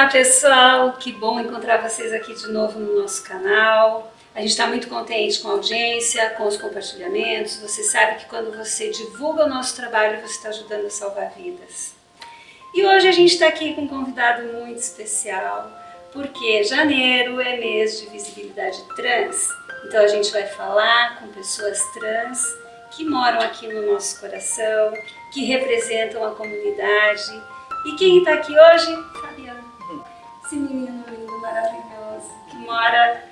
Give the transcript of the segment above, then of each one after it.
Olá pessoal, que bom encontrar vocês aqui de novo no nosso canal. A gente está muito contente com a audiência, com os compartilhamentos. Você sabe que quando você divulga o nosso trabalho, você está ajudando a salvar vidas. E hoje a gente está aqui com um convidado muito especial, porque janeiro é mês de visibilidade trans. Então a gente vai falar com pessoas trans que moram aqui no nosso coração, que representam a comunidade. E quem está aqui hoje? Fabiano. Esse menino lindo, maravilhoso, que mora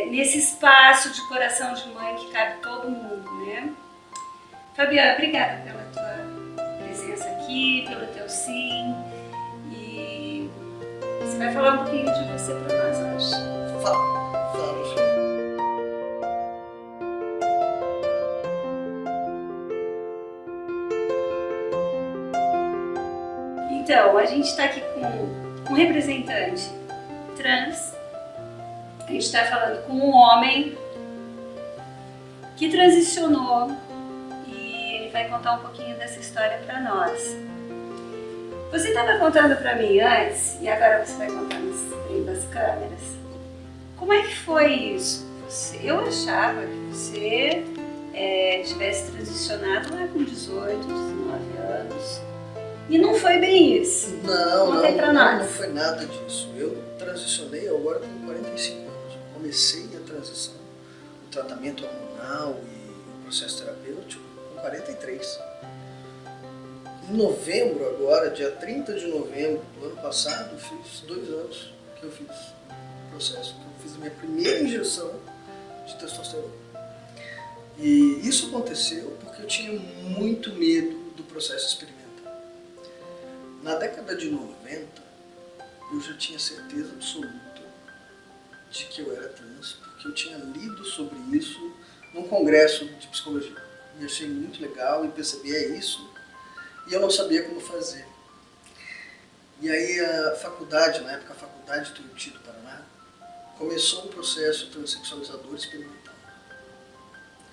nesse espaço de coração de mãe que cabe todo mundo, né? Fabiano, obrigada pela tua presença aqui, pelo teu sim. E você vai falar um pouquinho de você para nós hoje. Vamos. Então, a gente está aqui com um representante trans. A gente está falando com um homem que transicionou e ele vai contar um pouquinho dessa história para nós. Você estava contando para mim antes, e agora você vai contar nas frente das câmeras, como é que foi isso? Eu achava que você tivesse transicionado lá com 18, 19 anos. E não foi bem isso. Não foi nada disso. Eu transicionei, agora tenho 45 anos. Eu comecei a transição, o tratamento hormonal e o processo terapêutico com 43. Em novembro agora, dia 30 de novembro do ano passado, fiz 2 anos que eu fiz o processo. Eu fiz a minha primeira injeção de testosterona. E isso aconteceu porque eu tinha muito medo do processo experimental. Na década de 90, eu já tinha certeza absoluta de que eu era trans, porque eu tinha lido sobre isso num congresso de psicologia. E achei muito legal e percebi, é isso, e eu não sabia como fazer. E aí a faculdade, na época a Faculdade Tuiuti do Paraná, começou um processo transexualizador experimental,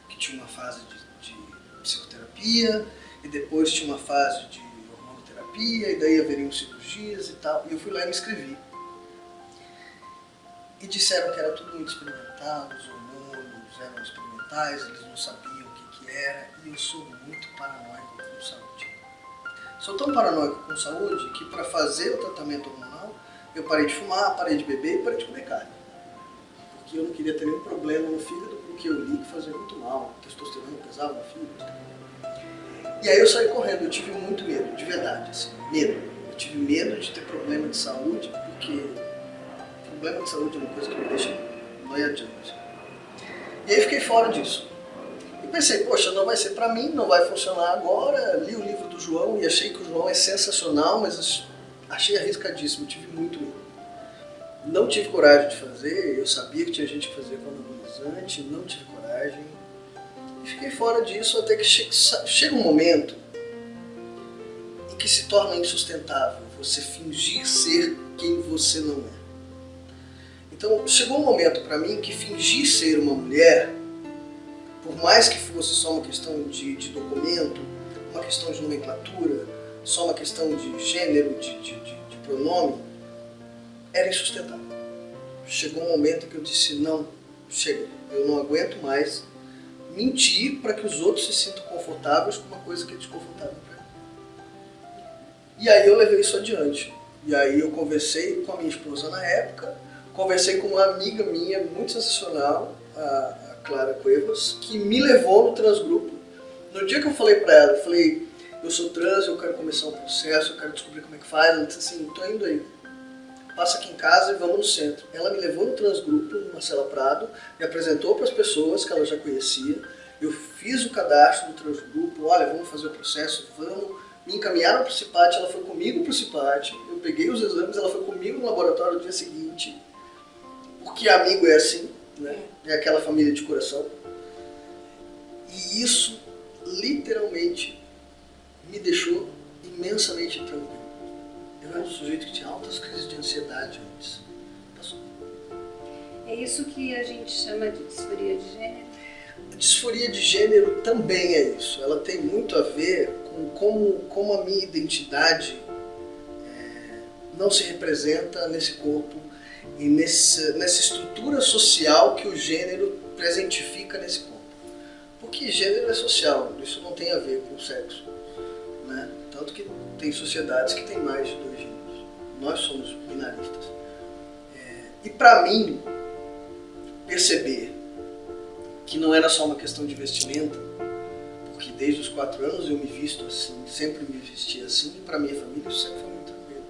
que tinha uma fase de psicoterapia, e depois tinha uma fase de e daí haveriam cirurgias e tal, e eu fui lá e me inscrevi. E disseram que era tudo muito experimental, os hormônios eram experimentais, eles não sabiam o que era, e eu sou muito paranoico com saúde. Sou tão paranoico com saúde que para fazer o tratamento hormonal, eu parei de fumar, parei de beber e parei de comer carne. Porque eu não queria ter nenhum problema no fígado, porque eu li que fazia muito mal, testosterona pesava no fígado. E aí eu saí correndo, eu tive muito medo, de verdade, assim, medo. Eu tive medo de ter problema de saúde, porque problema de saúde é uma coisa que me deixa noiadinho. E aí fiquei fora disso. E pensei, poxa, não vai ser pra mim, não vai funcionar agora. Li o livro do João e achei que o João é sensacional, mas achei arriscadíssimo, tive muito medo. Não tive coragem de fazer, eu sabia que tinha gente que fazia com anabolizante, não tive coragem. E fiquei fora disso até que chega um momento em que se torna insustentável você fingir ser quem você não é. Então chegou um momento para mim que fingir ser uma mulher, por mais que fosse só uma questão de documento, uma questão de nomenclatura, só uma questão de gênero, de pronome, era insustentável. Chegou um momento que eu disse, não, chega, eu não aguento mais mentir para que os outros se sintam confortáveis com uma coisa que é desconfortável para mim. E aí eu levei isso adiante. E aí eu conversei com a minha esposa na época, conversei com uma amiga minha muito sensacional, a Clara Cuevas, que me levou no transgrupo. No dia que eu falei para ela, eu falei, eu sou trans, eu quero começar um processo, eu quero descobrir como é que faz. Ela disse assim, tô indo aí. Passa aqui em casa e vamos no centro. Ela me levou no transgrupo, no Marcela Prado, me apresentou para as pessoas que ela já conhecia. Eu fiz o cadastro do transgrupo, olha, vamos fazer o processo, vamos. Me encaminharam para o CIPAT, ela foi comigo para o CIPAT. Eu peguei os exames, ela foi comigo no laboratório no dia seguinte. Porque amigo é assim, né? É aquela família de coração. E isso, literalmente, me deixou imensamente tranquilo. Eu era um sujeito que tinha altas crises de ansiedade antes. Passou. É isso que a gente chama de disforia de gênero? A disforia de gênero também é isso. Ela tem muito a ver com como a minha identidade não se representa nesse corpo e nessa estrutura social que o gênero presentifica nesse corpo. Porque gênero é social, isso não tem a ver com sexo, né? Tanto que tem sociedades que têm mais de 2 gêneros. Nós somos binaristas. E para mim, perceber que não era só uma questão de vestimenta, porque desde os 4 anos eu me visto assim, sempre me vesti assim, e para minha família isso sempre foi muito tranquilo.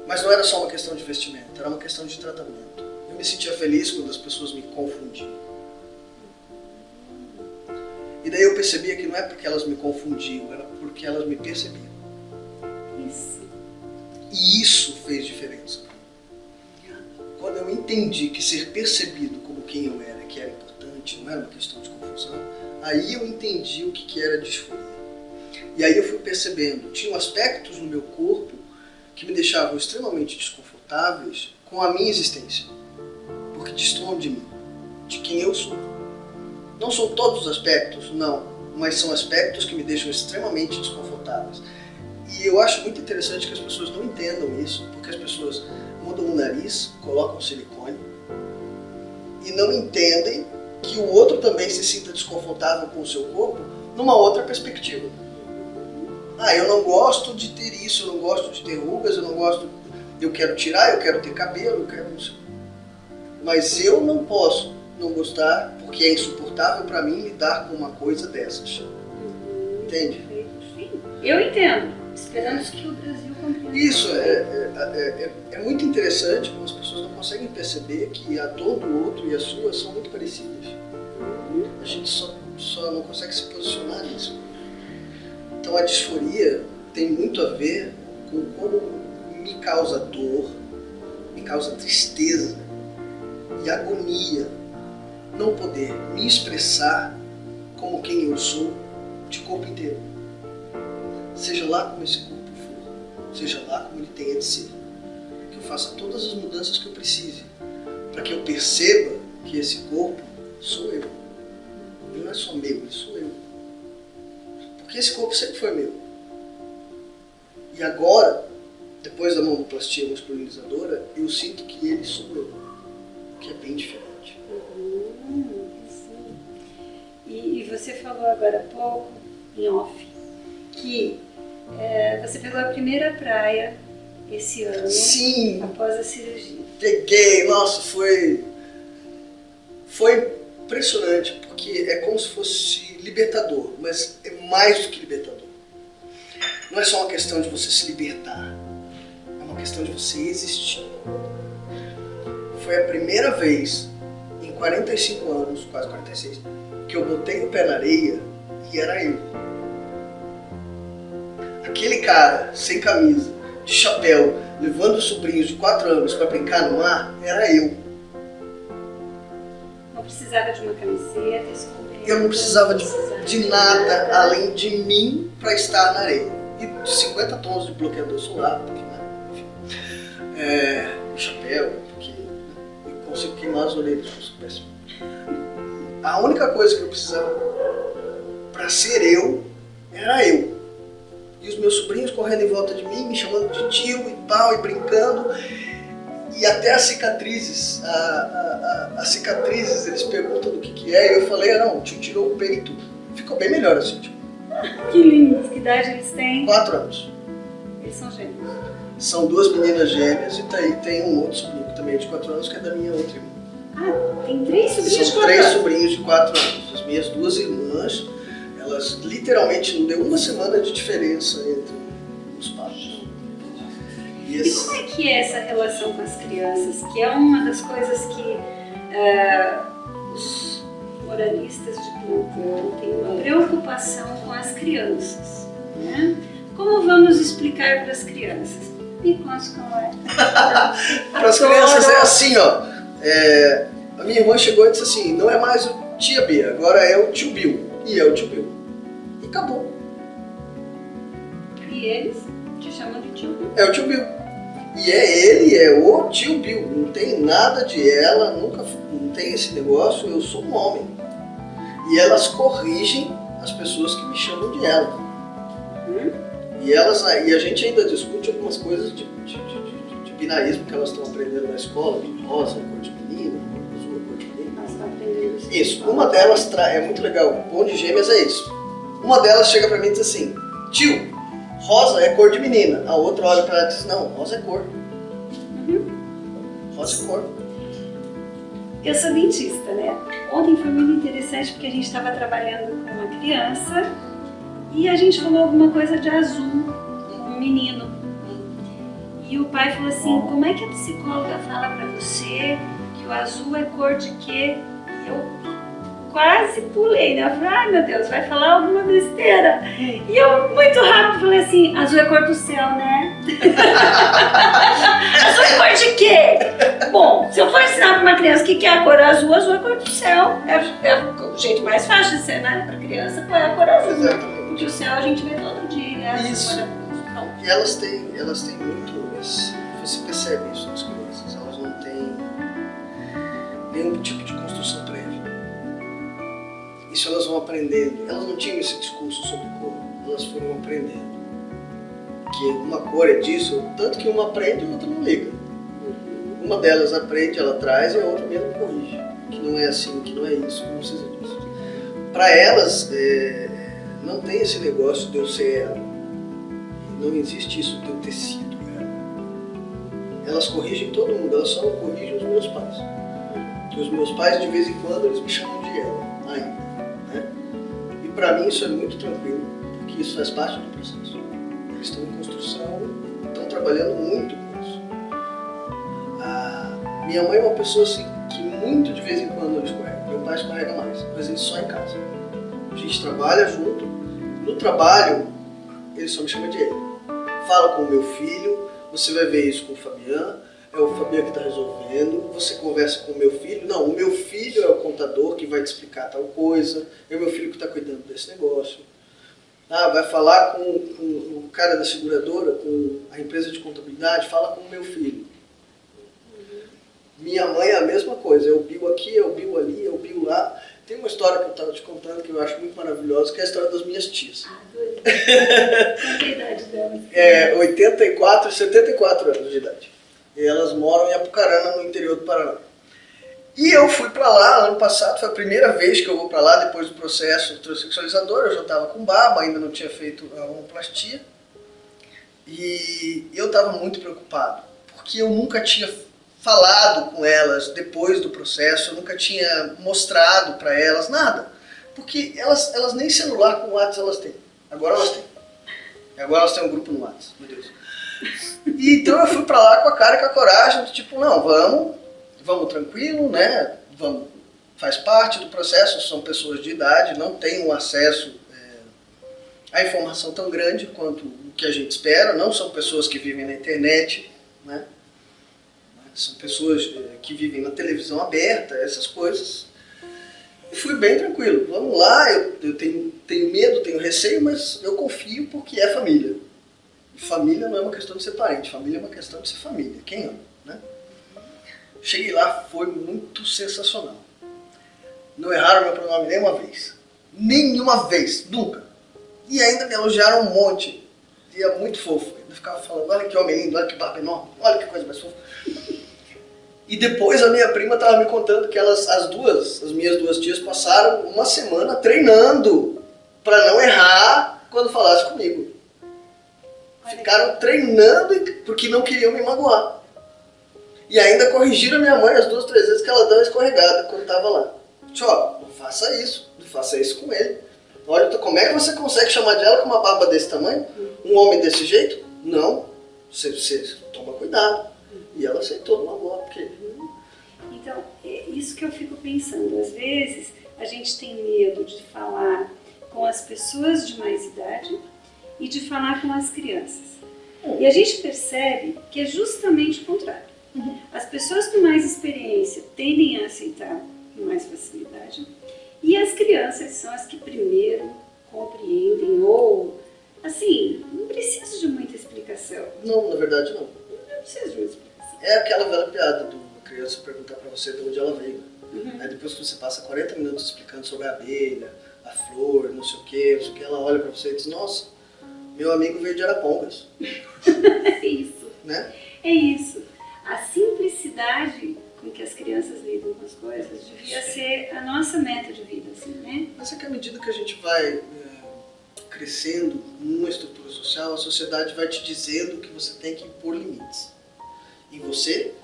Mas não era só uma questão de vestimenta, era uma questão de tratamento. Eu me sentia feliz quando as pessoas me confundiam. E daí eu percebia que não é porque elas me confundiam, era porque elas me percebiam. Isso. E isso fez diferença. Quando eu entendi que ser percebido como quem eu era, que era importante, não era uma questão de confusão, aí eu entendi o que era disforia. E aí eu fui percebendo, tinham aspectos no meu corpo que me deixavam extremamente desconfortáveis com a minha existência, porque destoam de mim, de quem eu sou. Não são todos os aspectos, não, mas são aspectos que me deixam extremamente desconfortáveis. E eu acho muito interessante que as pessoas não entendam isso, porque as pessoas mudam o nariz, colocam silicone e não entendem que o outro também se sinta desconfortável com o seu corpo numa outra perspectiva. Eu não gosto de ter isso, eu não gosto de ter rugas, eu quero tirar, eu quero ter cabelo, eu quero isso. Mas eu não posso não gostar, porque é insuportável para mim lidar com uma coisa dessas. Entende? Sim, eu entendo. Esperamos que o Brasil compreenda. Isso é muito interessante, como as pessoas não conseguem perceber que a dor do outro e a sua são muito parecidas. A gente só não consegue se posicionar nisso. Então a disforia tem muito a ver com como me causa dor, me causa tristeza e agonia não poder me expressar como quem eu sou de corpo inteiro. Seja lá como esse corpo for, seja lá como ele tenha de ser. Que eu faça todas as mudanças que eu precise, para que eu perceba que esse corpo sou eu. Ele não é só meu, ele sou eu. Porque esse corpo sempre foi meu. E agora, depois da mamoplastia masculinizadora, eu sinto que ele sou eu. Que é bem diferente. Sim. E você falou agora há pouco, em off, que você pegou a primeira praia esse ano. Sim. Após a cirurgia. Peguei, nossa, foi impressionante, porque é como se fosse libertador, mas é mais do que libertador. Não é só uma questão de você se libertar, é uma questão de você existir. Foi a primeira vez em 45 anos, quase 46, que eu botei o pé na areia e era eu. Aquele cara sem camisa, de chapéu, levando os sobrinhos de 4 anos para brincar no mar, era eu. Não precisava de uma camiseta, escondida. Eu não precisava de nada além de mim para estar na areia. E 50 tons de bloqueador solar, porque, enfim, chapéu, porque eu consigo queimar as orelhas com o péssimo. A única coisa que eu precisava para ser eu, era eu. E os meus sobrinhos correndo em volta de mim, me chamando de tio e tal, e brincando. E até as cicatrizes, as cicatrizes, eles perguntam do que é, e eu falei, não, o tio tirou o peito. Ficou bem melhor assim, tipo. Que lindo! Que idade eles têm? 4 anos. Eles são gêmeos. São 2 meninas gêmeas e tem um outro sobrinho que também é de 4 anos, que é da minha outra irmã. Tem 3 sobrinhos de 4 anos? São 3 sobrinhos de 4 anos. As minhas 2 irmãs, elas literalmente não deu uma semana de diferença entre os pais. E como é que é essa relação com as crianças? Que é uma das coisas que os moralistas de plantão têm uma preocupação com as crianças, né? Como vamos explicar para as crianças? Me conte como é. Para as crianças é assim, ó. A minha irmã chegou e disse assim, não é mais o tia B, agora é o tio Bill. E é o tio Bill. E acabou. E eles te chamam de tio Bill? É o tio Bill. E ele é o tio Bill. Não tem nada de ela, nunca não tem esse negócio, eu sou um homem. E elas corrigem as pessoas que me chamam de ela. E a gente ainda discute algumas coisas de binarismo que elas estão aprendendo na escola, de rosa, cor de menina, azul, cor de menina. Elas estão aprendendo isso. Isso, uma delas é muito legal, o Bom de Gêmeas é isso. Uma delas chega pra mim e diz assim, tio, rosa é cor de menina. A outra olha pra ela e diz, não, rosa é cor. Rosa é cor. Eu sou dentista, né? Ontem foi muito interessante porque a gente estava trabalhando com uma criança e a gente falou alguma coisa de azul, um menino. E o pai falou assim, como é que a psicóloga fala pra você que o azul é cor de quê? E eu quase pulei, né? Eu falei, ai meu Deus, vai falar alguma besteira. E eu, muito rápido, falei assim, azul é cor do céu, né? Azul é cor de quê? Bom, se eu for ensinar pra uma criança o que é a cor azul, azul é cor do céu. É o jeito mais fácil de ser, né? Pra criança, qual é a cor azul? Exatamente. Porque o céu a gente vê todo dia, né? Isso. E elas têm muito, você percebe isso nas crianças, elas não têm nenhum tipo de construção prévia. Isso elas vão aprendendo, elas não tinham esse discurso sobre cor, elas foram aprendendo. Que uma cor é disso, tanto que uma aprende e a outra não liga. Uma delas aprende, ela traz e a outra mesmo corrige. Que não é assim, que não é isso, não precisa disso. Para elas, não tem esse negócio de eu ser ela. Não existe isso de eu ter sido ela. Elas corrigem todo mundo, elas só não corrigem os meus pais. Porque os meus pais, de vez em quando, eles me chamam de ela, ainda. Né? E para mim isso é muito tranquilo, porque isso faz parte do processo. Eles estão em construção, estão trabalhando muito com isso. Minha mãe é uma pessoa assim, que muito de vez em quando ela escorrega. Meu pai escorrega mais, mas ele só em casa. A gente trabalha junto. No trabalho, ele só me chama de ele. Fala com o meu filho, você vai ver isso com o Fabiano, é o Fabiano que está resolvendo, você conversa com o meu filho, não, o meu filho é o contador que vai te explicar tal coisa, é o meu filho que está cuidando desse negócio. Vai falar com o cara da seguradora, com a empresa de contabilidade, fala com o meu filho. Minha mãe é a mesma coisa, é o Bill aqui, é o Bill ali, é o Bill lá. Tem uma história que eu estava te contando que eu acho muito maravilhosa, que é a história das minhas tias. Adorei. Qual é a idade delas? 84 e 74 anos de idade. E elas moram em Apucarana, no interior do Paraná. E eu fui para lá ano passado, foi a primeira vez que eu vou para lá depois do processo transexualizador. Eu já estava com barba, ainda não tinha feito a homoplastia. E eu estava muito preocupado, porque eu nunca tinha falado com elas depois do processo, eu nunca tinha mostrado para elas nada. Porque elas nem celular com o WhatsApp elas têm. Agora elas têm. Agora elas têm um grupo no WhatsApp, meu Deus. E então eu fui para lá com a cara e com a coragem, tipo, não, vamos tranquilo, né? Vamos, faz parte do processo, são pessoas de idade, não têm um acesso à informação tão grande quanto o que a gente espera, não são pessoas que vivem na internet, né? São pessoas que vivem na televisão aberta, essas coisas. E fui bem tranquilo, vamos lá, eu tenho medo, tenho receio, mas eu confio porque é família. E família não é uma questão de ser parente, família é uma questão de ser família, quem ama, né? Cheguei lá, foi muito sensacional. Não erraram meu pronome nenhuma vez. Nenhuma vez, nunca. E ainda me elogiaram um monte. E é muito fofo. Ainda ficava falando, olha que homem lindo, olha que barba enorme, olha que coisa mais fofa. E depois a minha prima estava me contando que as minhas duas tias passaram uma semana treinando para não errar quando falasse comigo. Ficaram treinando porque não queriam me magoar. E ainda corrigiram a minha mãe as 2, 3 vezes que ela deu uma escorregada quando estava lá. Ó, não faça isso com ele. Olha, como é que você consegue chamar de ela com uma barba desse tamanho? Um homem desse jeito? Não, você toma cuidado. E ela aceitou numa boa, porque... Então, é isso que eu fico pensando. Às vezes, a gente tem medo de falar com as pessoas de mais idade e de falar com as crianças. E a gente percebe que é justamente o contrário. As pessoas com mais experiência tendem a aceitar com mais facilidade e as crianças são as que primeiro compreendem ou, assim, não precisa de muita explicação. Não, na verdade não. Não precisa de muita explicação. É aquela velha piada do criança perguntar pra você de onde ela veio. Aí depois que você passa 40 minutos explicando sobre a abelha, a flor, não sei o que, ela olha pra você e diz, nossa, Meu amigo veio de Arapongas. É isso. Né? É isso. A simplicidade com que as crianças lidam com as coisas devia ser a nossa meta de vida, assim, né? Mas é que à medida que a gente vai crescendo numa estrutura social, a sociedade vai te dizendo que você tem que impor limites em você,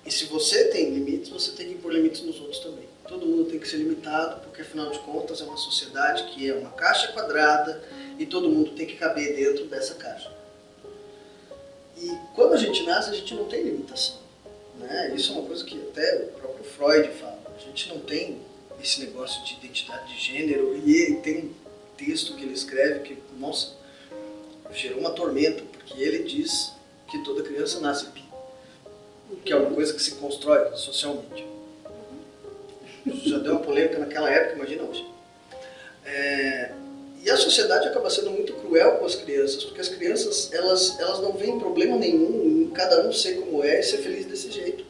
e se você tem limites, você tem que impor limites nos outros também. Todo mundo tem que ser limitado, porque afinal de contas é uma sociedade que é uma caixa quadrada e todo mundo tem que caber dentro dessa caixa. E quando a gente nasce, a gente não tem limitação, né? Isso é uma coisa que até o próprio Freud fala. A gente não tem esse negócio de identidade de gênero, e ele tem um texto que ele escreve que, nossa, gerou uma tormenta, porque ele diz que toda criança nasce bi, que é uma coisa que se constrói socialmente. Já deu uma polêmica naquela época, imagina hoje. E a sociedade acaba sendo muito cruel com as crianças, porque as crianças elas não veem problema nenhum em cada um ser como é e ser feliz desse jeito.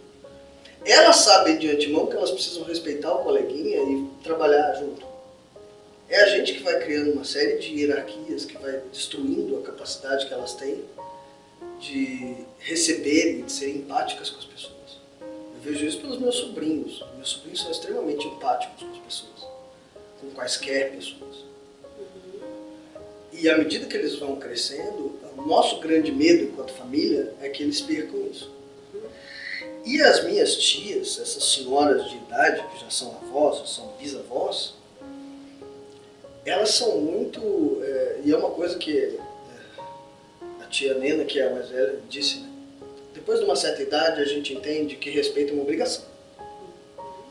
Elas sabem de antemão que elas precisam respeitar o coleguinha e trabalhar junto. É a gente que vai criando uma série de hierarquias, que vai destruindo a capacidade que elas têm de receber e de ser empáticas com as pessoas. Eu vejo isso pelos meus sobrinhos. Meus sobrinhos são extremamente empáticos com as pessoas, com quaisquer pessoas. E à medida que eles vão crescendo, o nosso grande medo enquanto família é que eles percam isso. E as minhas tias, essas senhoras de idade, que já são avós, ou são bisavós, elas são muito... e é uma coisa que a tia Nena, que é a mais velha, disse, né? Depois de uma certa idade, a gente entende que respeito é uma obrigação.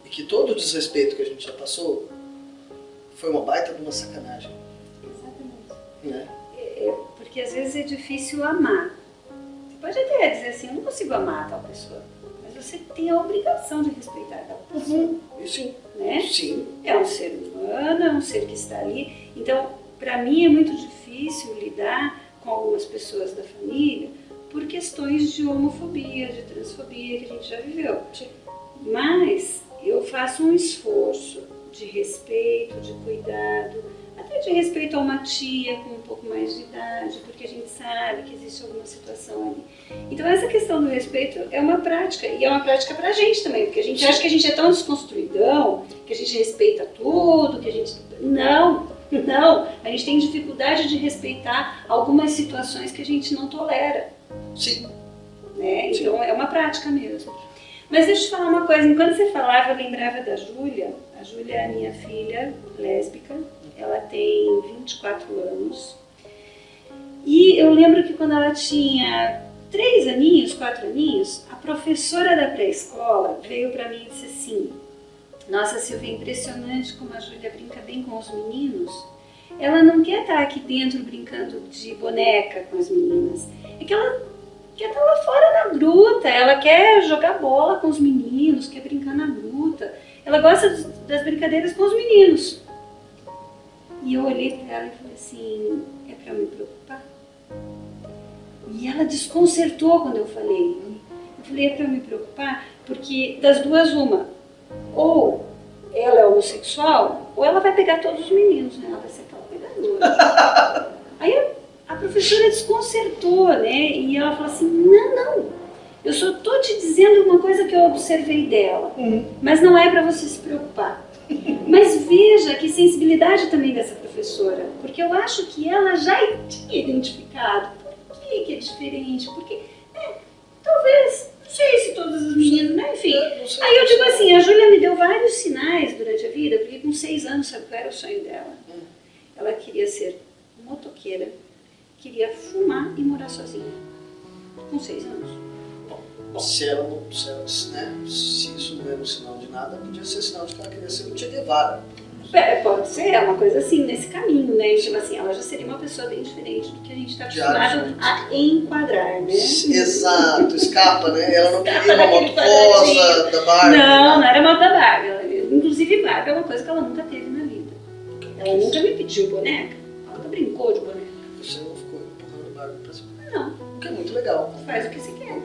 E que todo o desrespeito que a gente já passou foi uma baita de uma sacanagem. Né? Porque às vezes é difícil amar. Você pode até dizer assim, eu não consigo amar tal pessoa, mas você tem a obrigação de respeitar tal pessoa. Sim. Né? Sim. É um ser humano, é um ser que está ali. Então, para mim é muito difícil lidar com algumas pessoas da família por questões de homofobia, de transfobia que a gente já viveu. Mas eu faço um esforço de respeito, de cuidado, até de respeito a uma tia com um pouco mais de idade, porque a gente sabe que existe alguma situação ali. Então essa questão do respeito é uma prática, e é uma prática pra gente também, porque a gente acha que a gente é tão desconstruidão, que a gente respeita tudo, que a gente... Não, a gente tem dificuldade de respeitar algumas situações que a gente não tolera. Sim. Né? Então é uma prática mesmo. Mas deixa eu te falar uma coisa, enquanto você falava eu lembrava da Júlia. A Júlia é a minha filha lésbica, ela tem 24 anos. E eu lembro que quando ela tinha 3 aninhos, 4 aninhos, a professora da pré-escola veio para mim e disse assim: nossa, Silvia, é impressionante como a Júlia brinca bem com os meninos. Ela não quer estar aqui dentro brincando de boneca com as meninas. É que ela quer estar lá fora na gruta, ela quer jogar bola com os meninos, quer brincar na gruta. Ela gosta das brincadeiras com os meninos. E eu olhei para ela e falei assim, é para me preocupar? E ela desconcertou quando eu falei. Eu falei, é para me preocupar? Porque das duas uma, ou ela é homossexual, ou ela vai pegar todos os meninos, né? Ela vai ser aquela pegadora. Aí a professora desconcertou, né? E ela falou assim, não, eu só estou te dizendo uma coisa que eu observei dela, mas não é para você se preocupar. Mas veja que sensibilidade também dessa professora, porque eu acho que ela já tinha identificado por que é diferente, porque talvez, não sei se todas as meninas, né? Enfim. Aí eu digo assim, a Júlia me deu vários sinais durante a vida, porque com 6 anos, sabe qual era o sonho dela? Ela queria ser motoqueira, queria fumar e morar sozinha, com 6 anos. Se isso não era um sinal de nada, podia ser sinal de que ela queria ser um Che Guevara. Pode ser, é uma coisa assim, nesse caminho, né? Tipo assim, ela já seria uma pessoa bem diferente do que a gente está acostumado a enquadrar, né? Exato, escapa, né? Ela não queria uma moto rosa da Barbie. Não era moto da Barbie. Inclusive, Barbie é uma coisa que ela nunca teve na vida. Ela nunca me pediu boneca, ela nunca brincou de boneca. Você não ficou empurrando Barbie pra cima? Não. O que é muito legal. Faz o que você quer.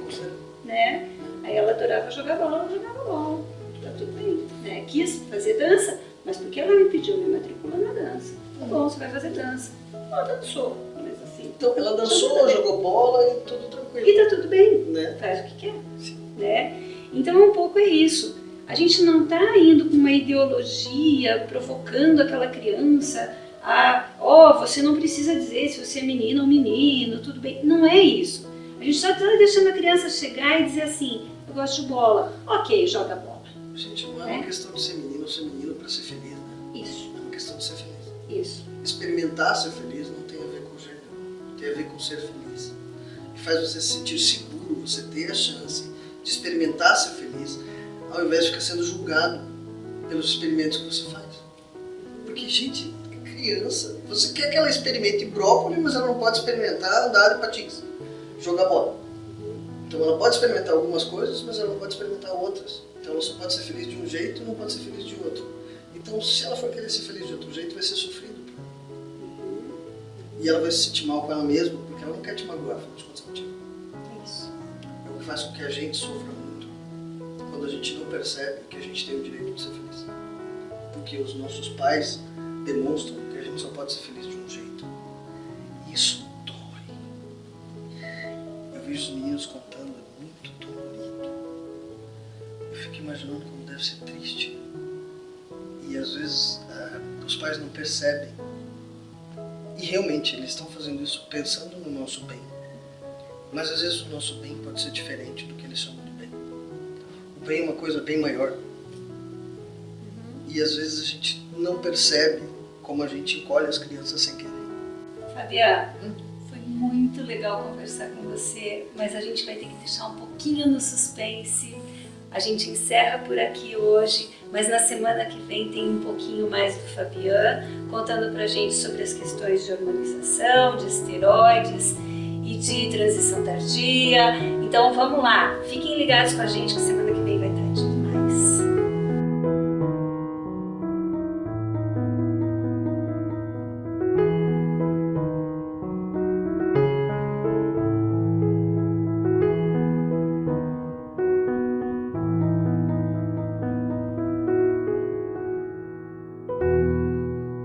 Né? Aí ela adorava jogar bola, ela jogava bola. Tá tudo bem. Né? Quis fazer dança, mas porque ela me pediu, me matriculou na dança. Tá bom, você vai fazer dança. Ela dançou, mas assim, Então, ela dançou, jogou bola e tudo tranquilo. E tá tudo bem, Né? faz o que quer. Sim. Né? Então um pouco é isso. A gente não está indo com uma ideologia provocando aquela criança a, você não precisa dizer se você é menino ou menino, tudo bem. Não é isso. A gente só está deixando a criança chegar e dizer assim, eu gosto de bola. Ok, joga bola. Gente, não é uma questão de ser menino ou ser menino para ser feliz, né? Isso. É uma questão de ser feliz. Isso. Experimentar ser feliz não tem a ver com gênero, tem a ver com ser feliz. E faz você se sentir seguro, você ter a chance de experimentar ser feliz, ao invés de ficar sendo julgado pelos experimentos que você faz. Porque, gente, criança, você quer que ela experimente brócolis, mas ela não pode experimentar andar de patins, jogar bola. Então ela pode experimentar algumas coisas, mas ela não pode experimentar outras. Então ela só pode ser feliz de um jeito e não pode ser feliz de outro. Então, se ela for querer ser feliz de outro jeito, vai ser sofrido. E ela vai se sentir mal com ela mesma, porque ela não quer te magoar, afinal de contas, contigo. Isso. É o que faz com que a gente sofra muito, quando a gente não percebe que a gente tem o direito de ser feliz. Porque os nossos pais demonstram que a gente só pode ser feliz de um jeito. Isso dói. Eu vejo os meninos contando, é muito dolorido. Eu fico imaginando como deve ser triste. E às vezes os pais não percebem. E realmente eles estão fazendo isso pensando no nosso bem. Mas às vezes o nosso bem pode ser diferente do que eles chamam de bem. O bem é uma coisa bem maior. E às vezes a gente não percebe como a gente encolhe as crianças sem querer. Fabiana, foi muito legal conversar com você, mas a gente vai ter que deixar um pouquinho no suspense. A gente encerra por aqui hoje, mas na semana que vem tem um pouquinho mais do Fabian, contando pra gente sobre as questões de hormonização, de esteroides e de transição tardia. Então vamos lá, fiquem ligados com a gente que semana que vem